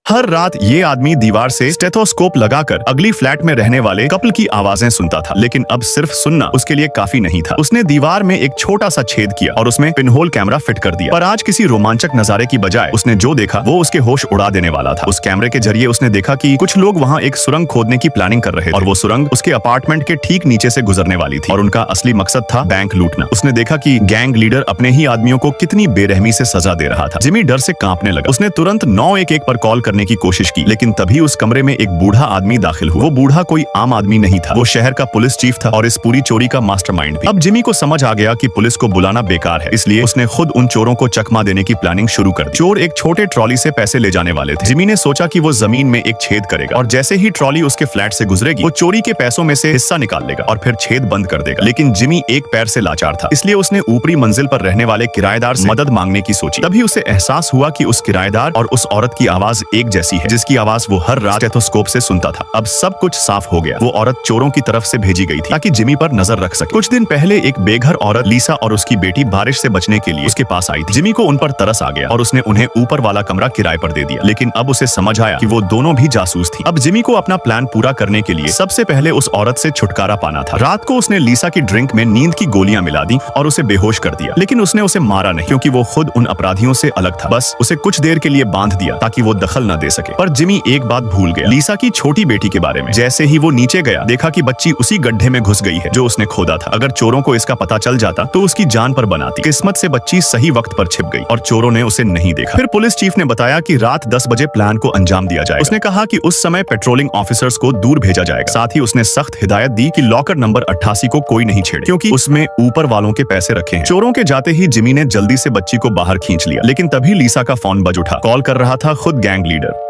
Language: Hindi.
हर रात ये आदमी दीवार से स्टेथोस्कोप लगाकर अगली फ्लैट में रहने वाले कपल की आवाजें सुनता था, लेकिन अब सिर्फ सुनना उसके लिए काफी नहीं था। उसने दीवार में एक छोटा सा छेद किया और उसमें पिनहोल कैमरा फिट कर दिया। पर आज किसी रोमांचक नजारे की बजाय उसने जो देखा वो उसके होश उड़ा देने वाला था। उस कैमरे के जरिए उसने देखा कि कुछ लोग वहाँ एक सुरंग खोदने की प्लानिंग कर रहे थे और वो सुरंग उसके अपार्टमेंट के ठीक नीचे से गुजरने वाली थी और उनका असली मकसद था बैंक लूटना। उसने देखा कि गैंग लीडर अपने ही आदमियों को कितनी बेरहमी से सजा दे रहा था। जिमी डर से कांपने लगा। उसने तुरंत 911 पर कॉल करने की कोशिश की, लेकिन तभी उस कमरे में एक बूढ़ा आदमी दाखिल हुआ। वो बूढ़ा कोई आम आदमी नहीं था, वो शहर का पुलिस चीफ था और इस पूरी चोरी का मास्टरमाइंड भी। अब जिमी को समझ आ गया कि पुलिस को बुलाना बेकार है, इसलिए उसने खुद उन चोरों को चकमा देने की प्लानिंग शुरू कर दी। चोर एक छोटे ट्रॉली से पैसे ले जाने वाले थे। जिमी ने सोचा कि वो जमीन में एक छेद करेगा और जैसे ही ट्रॉली उसके फ्लैट से गुजरेगी वो चोरी के पैसों में से हिस्सा निकाल लेगा और फिर छेद बंद कर देगा। लेकिन जिमी एक पैर से लाचार था, इसलिए उसने ऊपरी मंजिल पर रहने वाले किराएदार से मदद मांगने की सोची। तभी उसे एहसास हुआ कि उस किराएदार और उस औरत की आवाज एक जैसी है, जिसकी आवाज वो हर रात स्टेथोस्कोप से सुनता था। अब सब कुछ साफ हो गया। वो औरत चोरों की तरफ से भेजी गई थी ताकि जिमी पर नजर रख सके। कुछ दिन पहले एक बेघर औरत लीसा और उसकी बेटी बारिश से बचने के लिए उसके पास आई थी। जिमी को उन पर तरस आ गया और उसने उन्हें ऊपर वाला कमरा किराए पर दे दिया। लेकिन अब उसे समझ आया कि वो दोनों भी जासूस थी। अब जिमी को अपना प्लान पूरा करने के लिए सबसे पहले उस औरत से छुटकारा पाना था। रात को उसने लीसा की ड्रिंक में नींद की गोलियां मिला दी और उसे बेहोश कर दिया। लेकिन उसने उसे मारा नहीं, क्योंकि वो खुद उन अपराधियों से अलग था। बस उसे कुछ देर के लिए बांध दिया ताकि वो दखल न दे सके। पर जिमी एक बात भूल गया, लीसा की छोटी बेटी के बारे में। जैसे ही वो नीचे गया, देखा कि बच्ची उसी गड्ढे में घुस गई है जो उसने खोदा था। अगर चोरों को इसका पता चल जाता तो उसकी जान पर बनाती। किस्मत से बच्ची सही वक्त पर छिप गई और चोरों ने उसे नहीं देखा। फिर पुलिस चीफ ने बताया कि रात 10 बजे प्लान को अंजाम दिया जाएगा। उसने कहा कि उस समय पेट्रोलिंग ऑफिसर्स को दूर भेजा जाएगा। साथ ही उसने सख्त हिदायत दी कि लॉकर नंबर 88 को कोई नहीं छेड़े, क्योंकि उसमें ऊपर वालों के पैसे रखे हैं। चोरों के जाते ही जिमी ने जल्दी से बच्ची को बाहर खींच लिया, लेकिन तभी लीसा का फोन बज उठा। कॉल कर रहा था खुद गैंग लीडर।